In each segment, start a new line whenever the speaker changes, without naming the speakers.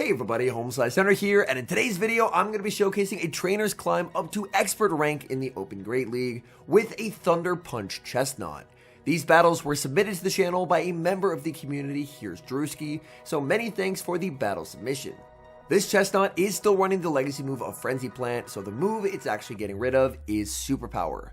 Hey everybody, HomeSliceHenry here, and in today's video, I'm going to be showcasing a trainer's climb up to expert rank in the Open Great League with a Thunder Punch Chesnaught. These battles were submitted to the channel by a member of the community, here's Drewski, so many thanks for the battle submission. This Chesnaught is still running the legacy move of Frenzy Plant, so the move it's actually getting rid of is Superpower.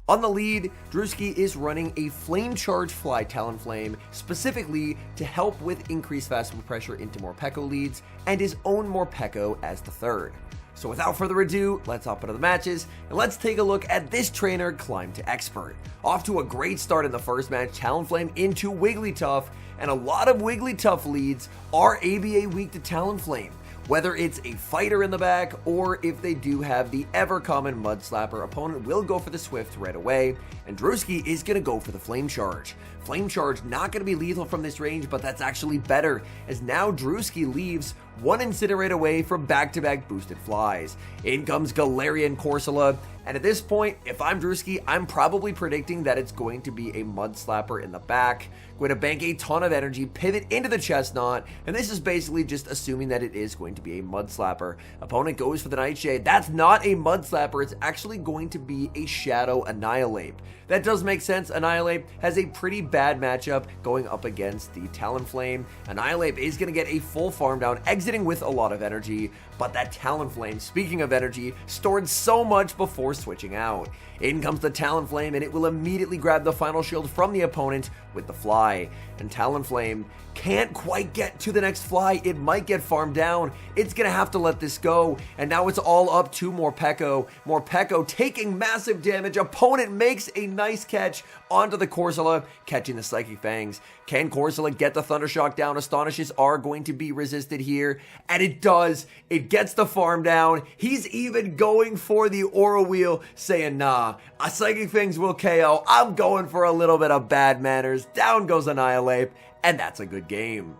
On the lead, Drewski is running a Flame Charge Fly Talonflame specifically to help with increased fast move pressure into Morpeko leads and his own Morpeko as the third. So without further ado, let's hop into the matches and let's take a look at this trainer climb to expert. Off to a great start in the first match, Talonflame into Wigglytuff, and a lot of Wigglytuff leads are ABA weak to Talonflame. Whether it's a fighter in the back or if they do have the ever common Mud Slapper, opponent will go for the Swift right away, and Drewski is going to go for the Flame Charge. Flame Charge not going to be lethal from this range, but that's actually better, as now Drewski leaves one Incinerate away from back-to-back boosted flies. In comes Galarian Corsola, and at this point, if I'm Drewski, I'm probably predicting that it's going to be a Mud Slapper in the back. Going to bank a ton of energy, pivot into the Chesnaught, and this is basically just assuming that it is going to be a Mud Slapper. Opponent goes for the Nightshade. That's not a Mud Slapper, it's actually going to be a Shadow Annihilate. That does make sense. Annihilate has a pretty bad matchup going up against the Talonflame. Annihilate is going to get a full farm down, exiting with a lot of energy, but that Talonflame, speaking of energy, stored so much before switching out. In comes the Talonflame, and it will immediately grab the final shield from the opponent with the Fly. And Talonflame can't quite get to the next Fly. It might get farmed down. It's going to have to let this go. And now it's all up to Morpeko. Morpeko taking massive damage. Opponent makes a nice catch onto the Corsola, catching the Psychic Fangs. Can Corsola get the Thundershock down? Astonishes are going to be resisted here. And it does. It gets the farm down. He's even going for the Aura Wheel, saying, nah, a Psychic Fangs will KO. I'm going for a little bit of bad manners. Down goes Annihilate. And that's a good game.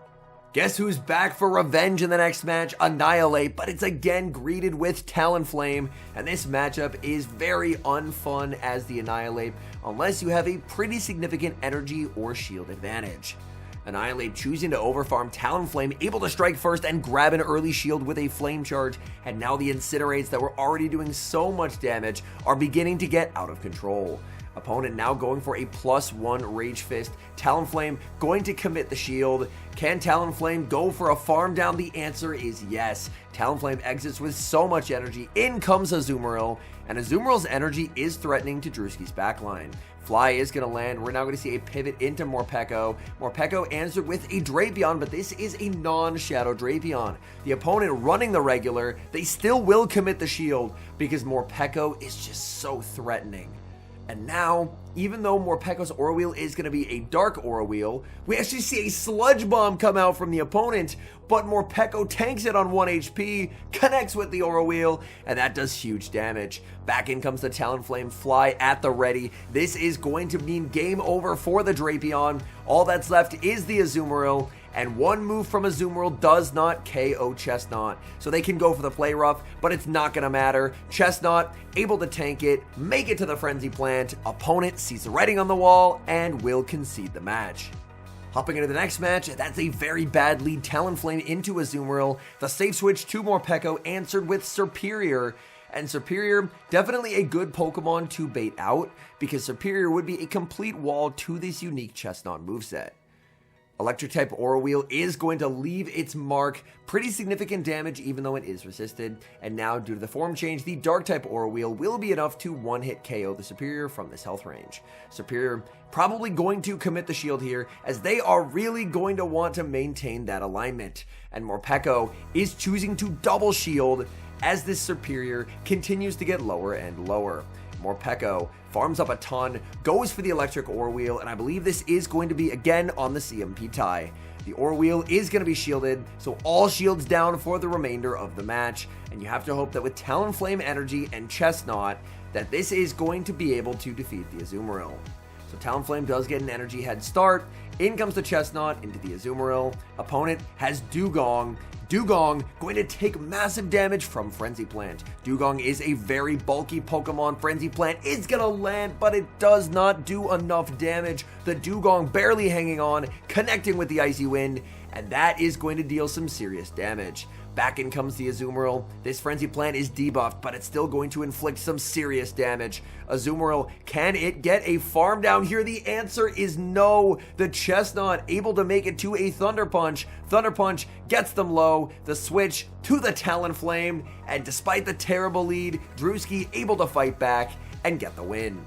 Guess who's back for revenge in the next match? Annihilate, but it's again greeted with Talonflame, and this matchup is very unfun as the Annihilate, unless you have a pretty significant energy or shield advantage. Annihilate choosing to overfarm Talonflame, able to strike first and grab an early shield with a Flame Charge, and now the Incinerates that were already doing so much damage are beginning to get out of control. Opponent now going for a +1 Rage Fist. Talonflame going to commit the shield. Can Talonflame go for a farm down? The answer is yes. Talonflame exits with so much energy. In comes Azumarill, and Azumarill's energy is threatening to Drewski's backline. Fly is going to land. We're now going to see a pivot into Morpeko. Morpeko answered with a Drapion, but this is a non-Shadow Drapion. The opponent running the regular, they still will commit the shield because Morpeko is just so threatening. And now, even though Morpeko's Aura Wheel is going to be a Dark Aura Wheel, we actually see a Sludge Bomb come out from the opponent, but Morpeko tanks it on 1 HP, connects with the Aura Wheel, and that does huge damage. Back in comes the Talonflame, Fly at the ready. This is going to mean game over for the Drapion. All that's left is the Azumarill, and one move from Azumarill does not KO Chesnaught. So they can go for the Play Rough, but it's not going to matter. Chesnaught able to tank it, make it to the Frenzy Plant. Opponent sees the writing on the wall and will concede the match. Hopping into the next match, that's a very bad lead. Talonflame into Azumarill. The safe switch to Morpeko answered with Superior. And Superior, definitely a good Pokemon to bait out, because Superior would be a complete wall to this unique Chesnaught moveset. Electric type Aura Wheel is going to leave its mark, pretty significant damage even though it is resisted, and now due to the form change, the Dark type Aura Wheel will be enough to one-hit KO the Superior from this health range. Superior probably going to commit the shield here, as they are really going to want to maintain that alignment, and Morpeko is choosing to double shield as this Superior continues to get lower and lower. Morpeko farms up a ton, goes for the Electric Aura Wheel, and I believe this is going to be again on the CMP tie. The Aura Wheel is going to be shielded, so all shields down for the remainder of the match, and you have to hope that with Talonflame energy and Chesnaught, that this is going to be able to defeat the Azumarill. So Talonflame does get an energy head start. In comes the Chesnaught into the Azumarill. Opponent has Dugong. Dugong going to take massive damage from Frenzy Plant. Dugong is a very bulky Pokemon. Frenzy Plant is going to land, but it does not do enough damage. The Dugong barely hanging on, connecting with the Icy Wind, and that is going to deal some serious damage. Back in comes the Azumarill. This Frenzy Plant is debuffed, but it's still going to inflict some serious damage. Azumarill, can it get a farm down here? The answer is no. The Chesnaught able to make it to a Thunder Punch. Thunder Punch gets them low. The switch to the Talonflame, and despite the terrible lead, Drewski able to fight back and get the win.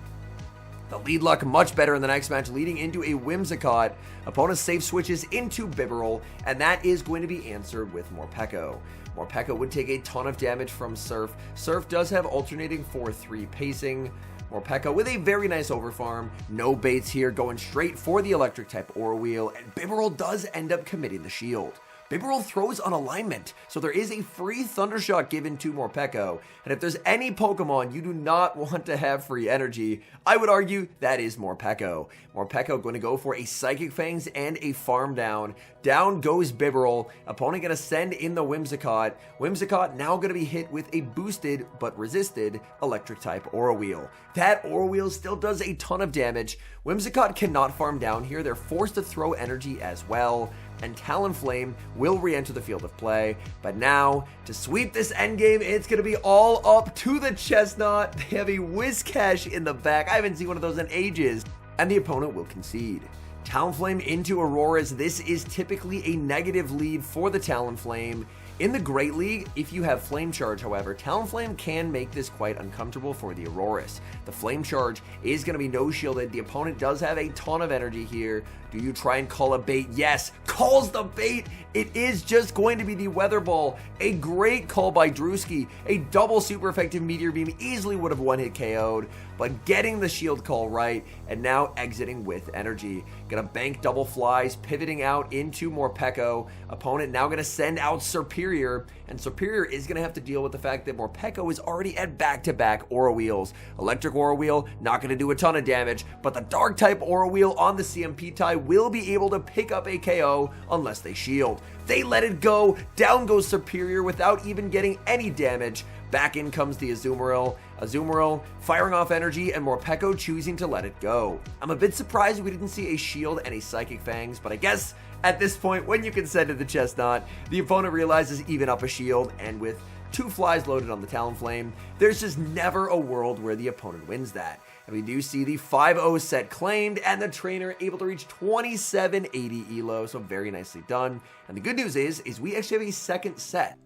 The lead luck much better in the next match, leading into a Whimsicott. Opponent safe switches into Bibarel, and that is going to be answered with Morpeko. Morpeko would take a ton of damage from Surf. Surf does have alternating 4-3 pacing. Morpeko with a very nice overfarm. No baits here, going straight for the electric type Aura Wheel, and Bibarel does end up committing the shield. Bibarel throws on alignment, so there is a free Thundershock given to Morpeko, and if there's any Pokemon you do not want to have free energy, I would argue that is Morpeko. Morpeko going to go for a Psychic Fangs and a farm down. Down goes Bibarel, opponent going to send in the Whimsicott. Whimsicott now going to be hit with a boosted but resisted electric type Aura Wheel. That Aura Wheel still does a ton of damage. Whimsicott cannot farm down here, they're forced to throw energy as well, and Talonflame will re-enter the field of play. But now, to sweep this endgame, it's going to be all up to the Chesnaught. They have a Whiscash in the back. I haven't seen one of those in ages. And the opponent will concede. Talonflame into Auroras. This is typically a negative lead for the Talonflame. In the Great League, if you have Flame Charge, however, Talonflame can make this quite uncomfortable for the Aurorus. The Flame Charge is going to be no-shielded. The opponent does have a ton of energy here. Do you try and call a bait? Yes, calls the bait. It is just going to be the Weather Ball. A great call by Drewski. A double super effective Meteor Beam easily would have one-hit KO'd, but getting the shield call right and now exiting with energy. Gonna bank double flies, pivoting out into Morpeko. Opponent now gonna send out Superior, and Superior is gonna have to deal with the fact that Morpeko is already at back-to-back Aura Wheels. Electric Aura Wheel, not gonna do a ton of damage, but the Dark type Aura Wheel on the CMP tie will be able to pick up a KO unless they shield. They let it go, down goes Superior without even getting any damage. Back in comes the Azumarill. Azumarill firing off energy and Morpeko choosing to let it go. I'm a bit surprised we didn't see a shield and a Psychic Fangs, but I guess at this point, when you can send to the Chesnaught, the opponent realizes even up a shield, and with 2 flies loaded on the Talonflame, there's just never a world where the opponent wins that. And we do see the 5-0 set claimed, and the trainer able to reach 2780 elo, so very nicely done. And the good news is we actually have a second set.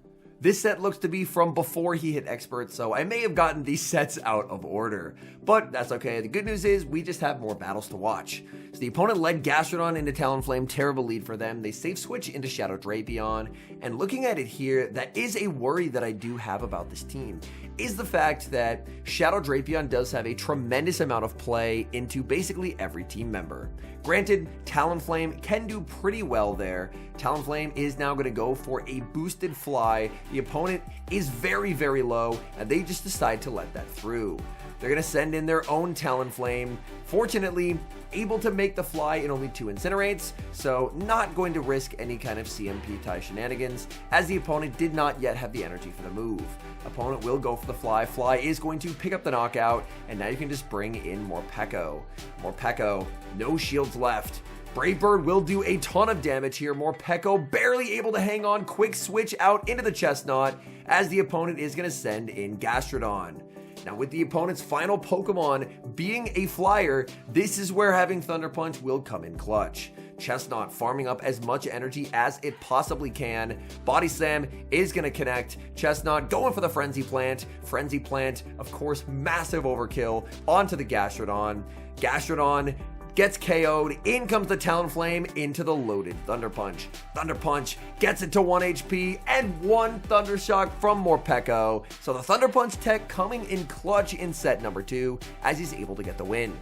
This set looks to be from before he hit Expert, so I may have gotten these sets out of order. But that's okay. The good news is we just have more battles to watch. So the opponent led Gastrodon into Talonflame, terrible lead for them. They safe switch into Shadow Drapion, and looking at it here, that is a worry that I do have about this team, is the fact that Shadow Drapion does have a tremendous amount of play into basically every team member. Granted, Talonflame can do pretty well there. Talonflame is now going to go for a boosted fly. The opponent is very, very low, and they just decide to let that through. They're going to send in their own Talonflame. Fortunately, able to make the fly in only 2 Incinerates, so not going to risk any kind of CMP tie shenanigans, as the opponent did not yet have the energy for the move. Opponent will go for the fly. Fly is going to pick up the knockout, and now you can just bring in Morpeko. Morpeko, no shields left. Brave Bird will do a ton of damage here. Morpeko barely able to hang on. Quick switch out into the Chesnaught, as the opponent is going to send in Gastrodon. Now, with the opponent's final Pokemon being a flyer, this is where having Thunder Punch will come in clutch. Chesnaught farming up as much energy as it possibly can. Body Slam is going to connect. Chesnaught going for the Frenzy Plant. Frenzy Plant, of course, massive overkill onto the Gastrodon. Gastrodon gets KO'd, in comes the Talonflame into the loaded Thunder Punch. Thunder Punch gets it to 1 HP and 1 Thunder Shock from Morpeko. So the Thunder Punch tech coming in clutch in set number 2 as he's able to get the win.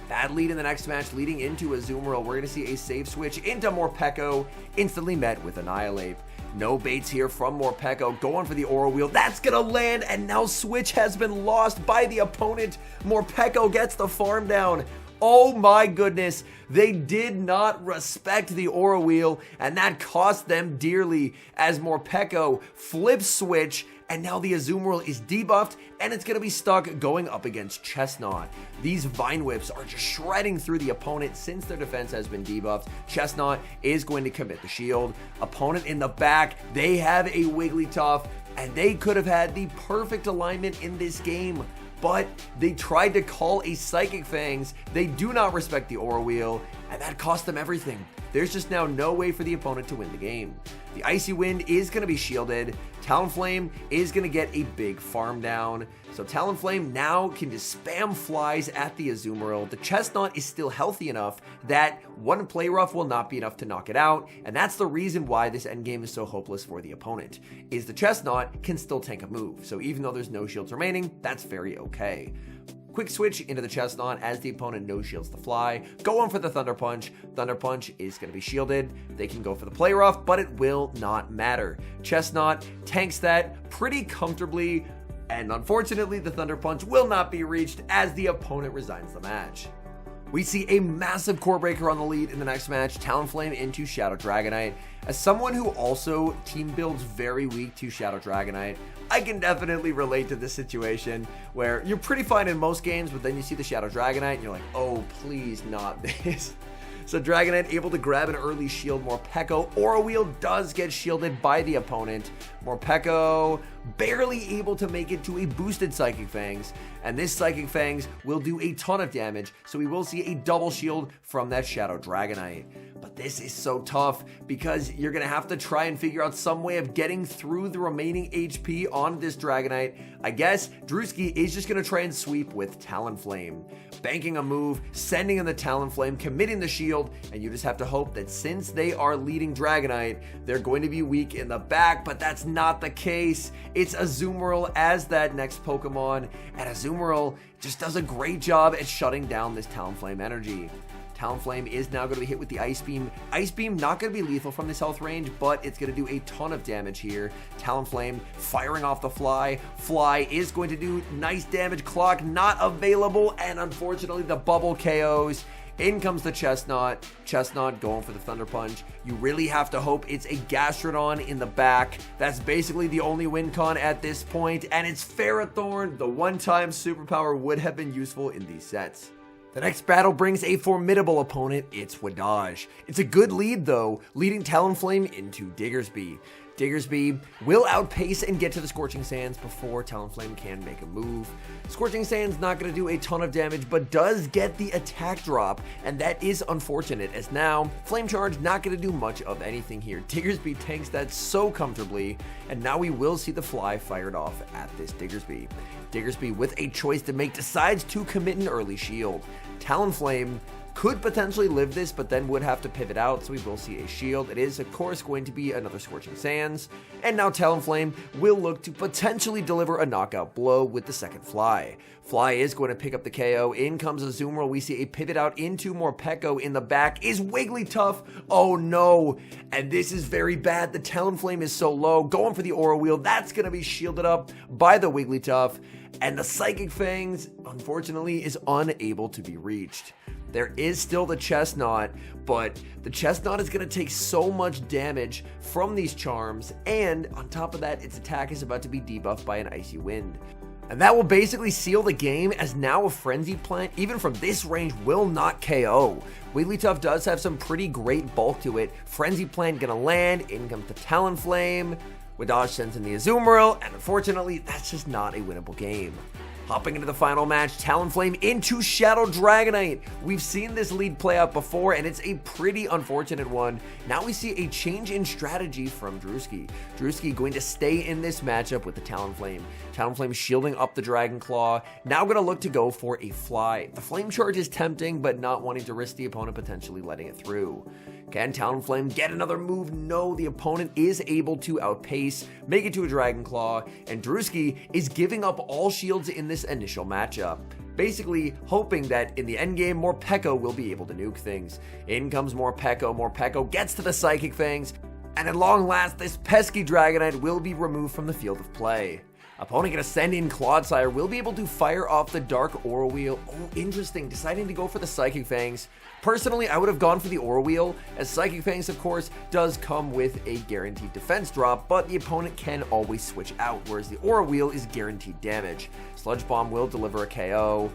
Bad lead in the next match leading into Azumarill. We're going to see a save switch into Morpeko, instantly met with Annihilate. No baits here from Morpeko, going for the Aura Wheel. That's going to land, and now switch has been lost by the opponent. Morpeko gets the farm down. Oh my goodness, they did not respect the Aura Wheel, and that cost them dearly as Morpeko flips switch, and now the Azumarill is debuffed, and it's going to be stuck going up against Chesnaught. These Vine Whips are just shredding through the opponent since their defense has been debuffed. Chesnaught is going to commit the shield. Opponent in the back, they have a Wigglytuff, and they could have had the perfect alignment in this game, but they tried to call a Psychic Fangs. They do not respect the Aura Wheel, and that cost them everything. There's just now no way for the opponent to win the game. The Icy Wind is going to be shielded. Talonflame is going to get a big farm down. So Talonflame now can just spam flies at the Azumarill. The Chesnaught is still healthy enough that one play rough will not be enough to knock it out. And that's the reason why this endgame is so hopeless for the opponent, is the Chesnaught can still tank a move. So even though there's no shields remaining, that's very okay. Quick switch into the Chesnaught as the opponent no shields the fly. Go on for the Thunder Punch. Thunder Punch is going to be shielded. They can go for the play rough, but it will not matter. Chesnaught tanks that pretty comfortably, and unfortunately the Thunder Punch will not be reached as the opponent resigns the match. We see a massive core breaker on the lead in the next match, Talonflame into Shadow Dragonite. As someone who also team builds very weak to Shadow Dragonite, I can definitely relate to this situation where you're pretty fine in most games, but then you see the Shadow Dragonite and you're like, oh, please not this. So Dragonite able to grab an early shield. Morpeko Aura Wheel does get shielded by the opponent. Morpeko barely able to make it to a boosted Psychic Fangs, and this Psychic Fangs will do a ton of damage, so we will see a double shield from that Shadow Dragonite. But this is so tough because you're going to have to try and figure out some way of getting through the remaining HP on this Dragonite. I guess Drewski is just going to try and sweep with Talonflame. Banking a move, sending in the Talonflame, committing the shield, and you just have to hope that since they are leading Dragonite, they're going to be weak in the back, but that's not the case. It's Azumarill as that next Pokemon, and Azumarill just does a great job at shutting down this Talonflame energy. Talonflame is now going to be hit with the Ice Beam. Ice Beam not going to be lethal from this health range, but it's going to do a ton of damage here. Talonflame firing off the Fly. Fly is going to do nice damage. Clock not available, and unfortunately the bubble KOs. In comes the Chesnaught. Chesnaught going for the Thunder Punch. You really have to hope it's a Gastrodon in the back. That's basically the only win con at this point, and it's Ferrothorn. The one-time superpower would have been useful in these sets. The next battle brings a formidable opponent. It's Wadaj. It's a good lead though, leading Talonflame into Diggersby. Diggersby will outpace and get to the Scorching Sands before Talonflame can make a move. Scorching Sands not going to do a ton of damage, but does get the attack drop, and that is unfortunate, as now Flame Charge not going to do much of anything here. Diggersby tanks that so comfortably, and now we will see the Fly fired off at this Diggersby. Diggersby, with a choice to make, decides to commit an early shield. Talonflame could potentially live this, but then would have to pivot out, so we will see a shield. It is, of course, going to be another Scorching Sands, and now Talonflame will look to potentially deliver a knockout blow with the second Fly. Fly is going to pick up the KO. In comes Azumarill. We see a pivot out into Morpeko in the back. Is Wigglytuff? Oh no, and this is very bad. The Talonflame is so low. Going for the Aura Wheel. That's going to be shielded up by the Wigglytuff, and the Psychic Fangs, unfortunately, is unable to be reached. There is still the Chesnaught, but the Chesnaught is going to take so much damage from these charms, and on top of that, its attack is about to be debuffed by an Icy Wind. And that will basically seal the game, as now a Frenzy Plant, even from this range, will not KO. Wigglytuff does have some pretty great bulk to it. Frenzy Plant gonna land, in comes the Talonflame. Wadaj sends in the Azumarill, and unfortunately, that's just not a winnable game. Hopping into the final match, Talonflame into Shadow Dragonite. We've seen this lead play out before, and it's a pretty unfortunate one. Now we see a change in strategy from Drewski. Drewski going to stay in this matchup with the Talonflame. Talonflame shielding up the Dragon Claw. Now going to look to go for a Fly. The Flame Charge is tempting, but not wanting to risk the opponent potentially letting it through. Can Talonflame get another move? No, the opponent is able to outpace, make it to a Dragon Claw, and Drewski is giving up all shields in this initial matchup. Basically hoping that in the endgame, Morpeko will be able to nuke things. In comes Morpeko. Morpeko gets to the Psychic Fangs, and at long last, this pesky Dragonite will be removed from the field of play. Opponent gonna send in Clodsire, will be able to fire off the Dark Aura Wheel. Oh, interesting, deciding to go for the Psychic Fangs. Personally, I would have gone for the Aura Wheel, as Psychic Fangs, of course, does come with a guaranteed defense drop, but the opponent can always switch out, whereas the Aura Wheel is guaranteed damage. Sludge Bomb will deliver a KO,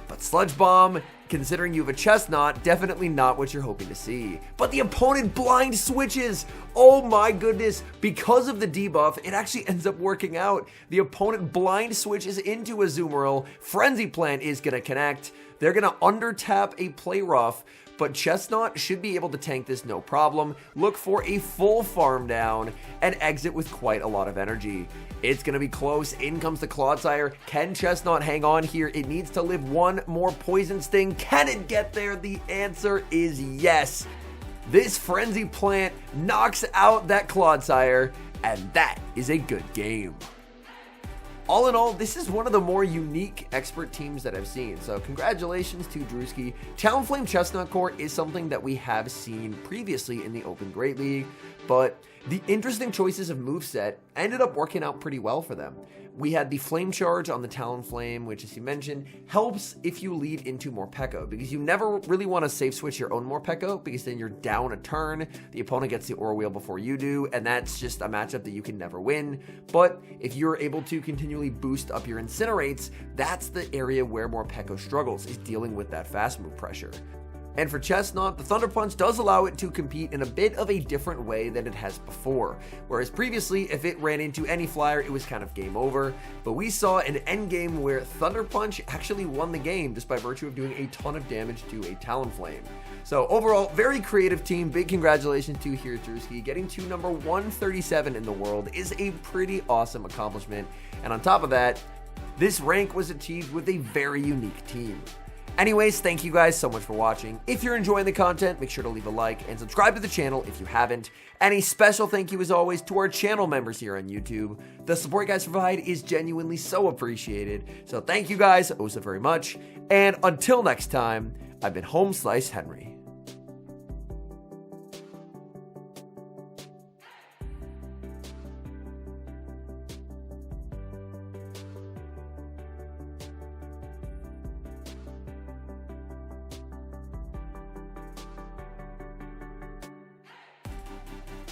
but Sludge Bomb, considering you have a Chesnaught, definitely not what you're hoping to see. But the opponent blind switches! Oh my goodness, because of the debuff, it actually ends up working out. The opponent blind switches into a Azumarill, Frenzy Plant is gonna connect, they're gonna under-tap a Play Rough, but Chesnaught should be able to tank this no problem, look for a full farm down, and exit with quite a lot of energy. It's gonna be close, in comes the Clodsire. Can Chesnaught hang on here? It needs to live one more Poison Sting. Can it get there? The answer is yes. This Frenzy Plant knocks out that Clodsire, and that is a good game. All in all, this is one of the more unique expert teams that I've seen, so congratulations to Drewski. Talonflame Chesnaught Core is something that we have seen previously in the Open Great League, but the interesting choices of moveset ended up working out pretty well for them. We had the Flame Charge on the Talonflame, which, as you mentioned, helps if you lead into Morpeko, because you never really want to safe switch your own Morpeko, because then you're down a turn, the opponent gets the Aura Wheel before you do, and that's just a matchup that you can never win. But if you're able to continually boost up your Incinerates, that's the area where Morpeko struggles, is dealing with that fast move pressure. And for Chesnaught, the Thunder Punch does allow it to compete in a bit of a different way than it has before. Whereas previously, if it ran into any flyer, it was kind of game over. But we saw an endgame where Thunder Punch actually won the game just by virtue of doing a ton of damage to a Talonflame. So overall, very creative team. Big congratulations to Drewski. Getting to number 137 in the world is a pretty awesome accomplishment. And on top of that, this rank was achieved with a very unique team. Anyways, thank you guys so much for watching. If you're enjoying the content, make sure to leave a like and subscribe to the channel if you haven't. And a special thank you as always to our channel members here on YouTube. The support you guys provide is genuinely so appreciated. So thank you guys oh so very much. And until next time, I've been HomeSliceHenry.